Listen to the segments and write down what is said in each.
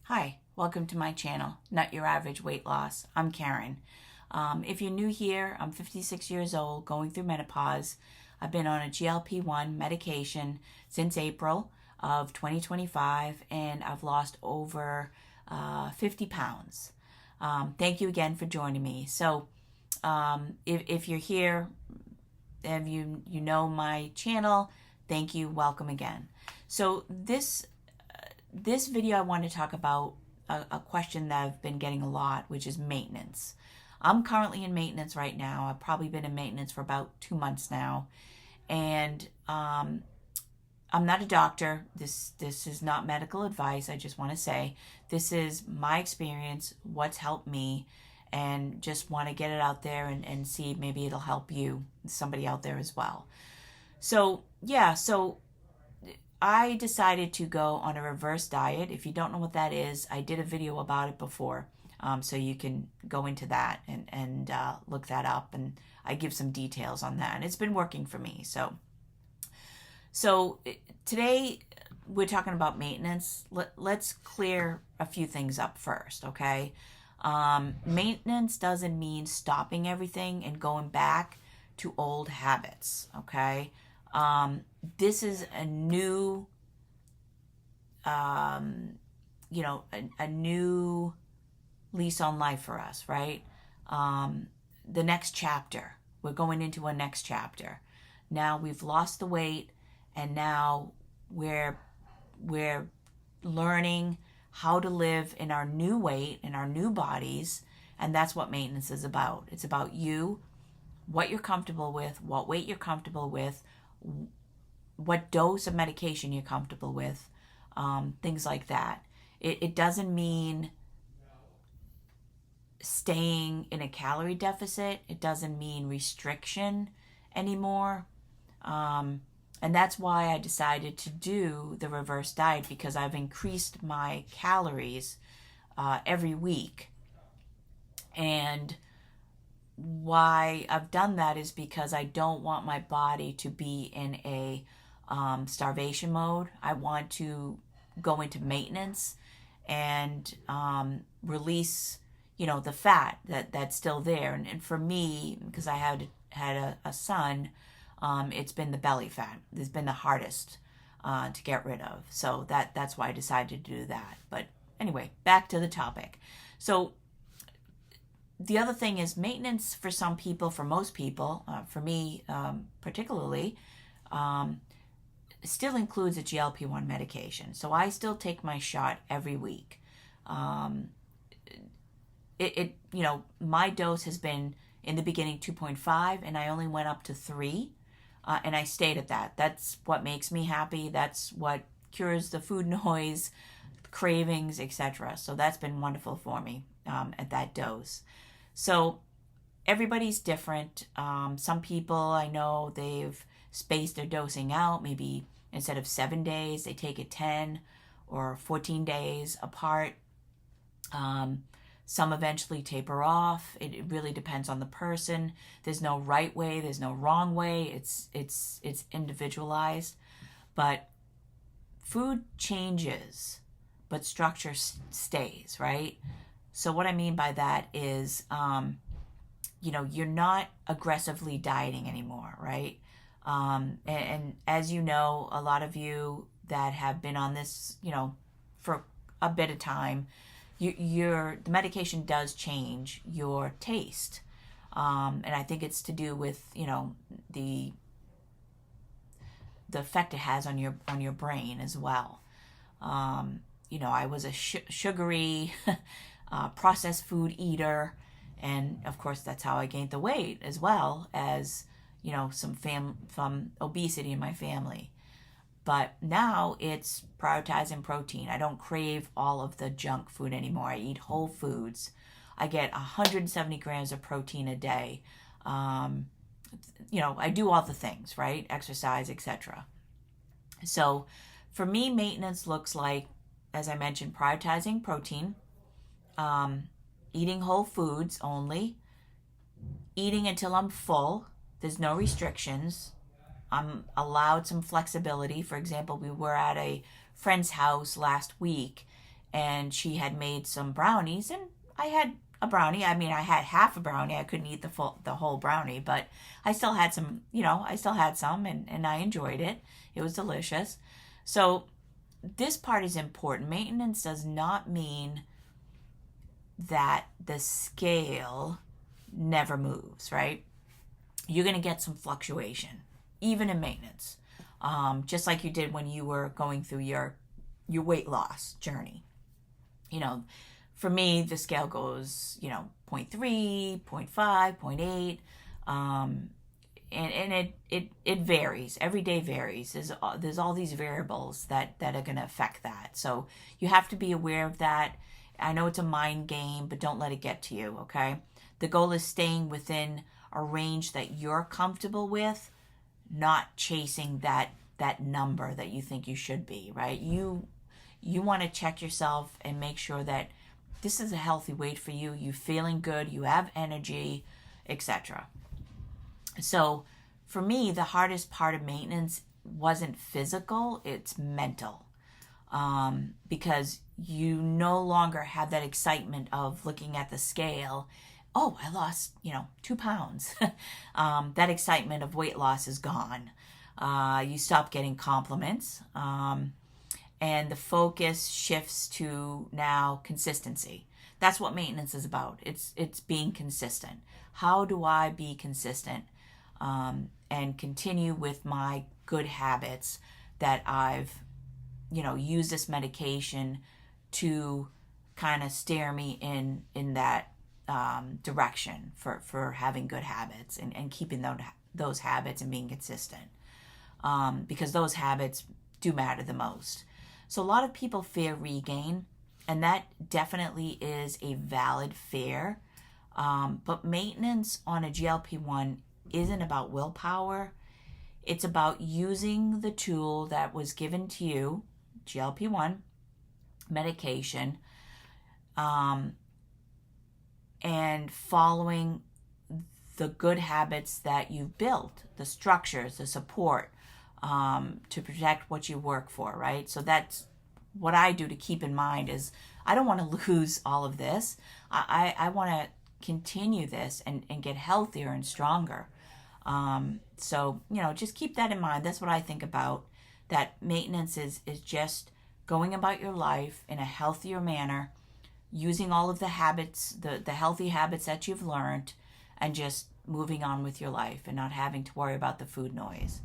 Hi, welcome to my channel, Not Your Average Weight Loss. I'm Karen. If you're new here, I'm 56 years old, going through menopause. I've been on a GLP-1 medication since April of 2025, and I've lost over 50 pounds. Thank you again for joining me. So if you're here and you know my channel, thank you, welcome again. So this video I want to talk about a question that I've been getting a lot, which is maintenance. I'm currently in maintenance right now. I've probably been in maintenance for about 2 months now. And I'm not a doctor. This is not medical advice. I just want to say this is my experience, what's helped me, and just want to get it out there and see maybe it'll help you, somebody out there as well. So I decided to go on a reverse diet. If you don't know what that is, I did a video about it before. So you can go into that and look that up. And I give some details on that. And it's been working for me. So today we're talking about maintenance. Let's clear a few things up first, okay? Maintenance doesn't mean stopping everything and going back to old habits, okay? This is a new, a new lease on life for us, right? The next chapter. We're going into a next chapter. Now we've lost the weight, and now we're learning how to live in our new weight, in our new bodies, and that's what maintenance is about. It's about you, what you're comfortable with, what weight you're comfortable with, what dose of medication you're comfortable with, things like that. It doesn't mean staying in a calorie deficit. It doesn't mean restriction anymore. And that's why I decided to do the reverse diet, because I've increased my calories every week. And why I've done that is because I don't want my body to be in a starvation mode. I want to go into maintenance and release, the fat that's still there. And for me, because I had a son, it's been the belly fat. It's been the hardest to get rid of. So that's why I decided to do that. But anyway, back to the topic. So the other thing is maintenance for some people, for most people, for me particularly, still includes a GLP-1 medication. So I still take my shot every week. My dose has been in the beginning 2.5, and I only went up to 3, and I stayed at that. That's what makes me happy. That's what cures the food noise, cravings, etc. So that's been wonderful for me at that dose. So everybody's different. Some people I know, they've spaced their dosing out. Maybe instead of 7 days, they take it 10 or 14 days apart. Some eventually taper off. It really depends on the person. There's no right way. There's no wrong way. It's individualized. But food changes, but structure stays, right? So what I mean by that is, you're not aggressively dieting anymore, right? And as you know, a lot of you that have been on this, for a bit of time, the medication does change your taste. And I think it's to do with, the effect it has on your brain as well. I was a sugary processed food eater, and of course that's how I gained the weight, as well as some obesity in my family. But now it's prioritizing protein. I don't crave all of the junk food anymore. I eat whole foods. I get 170 grams of protein a day. I do all the things, right? Exercise, etc. So for me, maintenance looks like, as I mentioned, prioritizing protein, eating whole foods only, eating until I'm full. There's no restrictions. I'm allowed some flexibility. For example, we were at a friend's house last week, and she had made some brownies, and I had a brownie. I mean, I had half a brownie. I couldn't eat the whole brownie, but I still had some, I still had some, and I enjoyed it. It was delicious. So this part is important. Maintenance does not mean that the scale never moves, right? You're going to get some fluctuation, even in maintenance, just like you did when you were going through your weight loss journey. For me, the scale goes, 0.3, 0.5, 0.8, and it varies. Every day varies. There's all these variables that are going to affect that. So you have to be aware of that. I know it's a mind game, but don't let it get to you, okay? The goal is staying within a range that you're comfortable with, not chasing that number that you think you should be, right? You want to check yourself and make sure that this is a healthy weight for you. You're feeling good, you have energy, etc. So for me, the hardest part of maintenance wasn't physical, it's mental. Because you no longer have that excitement of looking at the scale. Oh, I lost, 2 pounds. That excitement of weight loss is gone. You stop getting compliments. And the focus shifts to now consistency. That's what maintenance is about. It's being consistent. How do I be consistent and continue with my good habits that I've, used this medication to kind of steer me in that direction for having good habits and keeping those habits and being consistent, because those habits do matter the most. So a lot of people fear regain, and that definitely is a valid fear. But maintenance on a GLP-1 isn't about willpower. It's about using the tool that was given to you, GLP-1 medication, and following the good habits that you've built, the structures, the support, to protect what you work for, right? So that's what I do to keep in mind is I don't want to lose all of this. I want to continue this and get healthier and stronger. So, just keep that in mind. That's what I think about, that maintenance is just going about your life in a healthier manner, using all of the habits, the healthy habits that you've learned, and just moving on with your life and not having to worry about the food noise.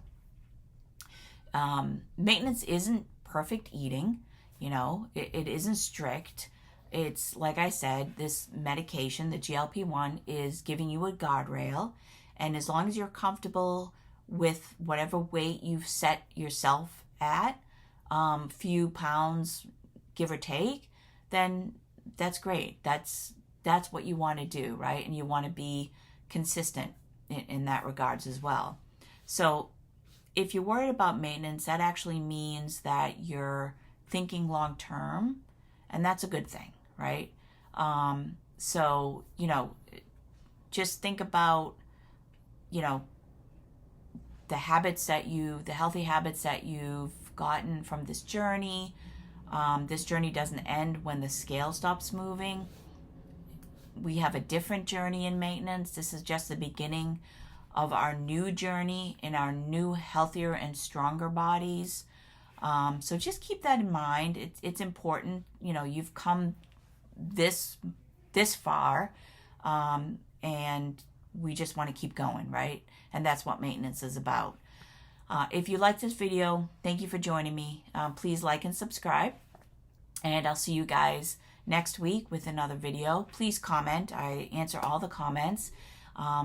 Maintenance isn't perfect eating, it isn't strict. It's like I said, this medication, the GLP-1, is giving you a guardrail, and as long as you're comfortable with whatever weight you've set yourself at, few pounds, give or take, then that's great. That's what you want to do, right? And you want to be consistent in that regards as well. So if you're worried about maintenance, that actually means that you're thinking long term, and that's a good thing, right? So, just think about, the healthy habits that you've gotten from this journey. This journey doesn't end when the scale stops moving. We have a different journey in maintenance. This is just the beginning of our new journey in our new, healthier and stronger bodies. So just keep that in mind. It's important. You've come this far, and we just want to keep going, right? And that's what maintenance is about. If you like this video, thank you for joining me. Please like and subscribe, and I'll see you guys next week with another video. Please comment. I answer all the comments.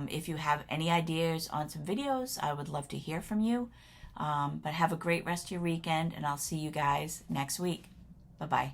If you have any ideas on some videos, I would love to hear from you. But have a great rest of your weekend, and I'll see you guys next week. Bye-bye.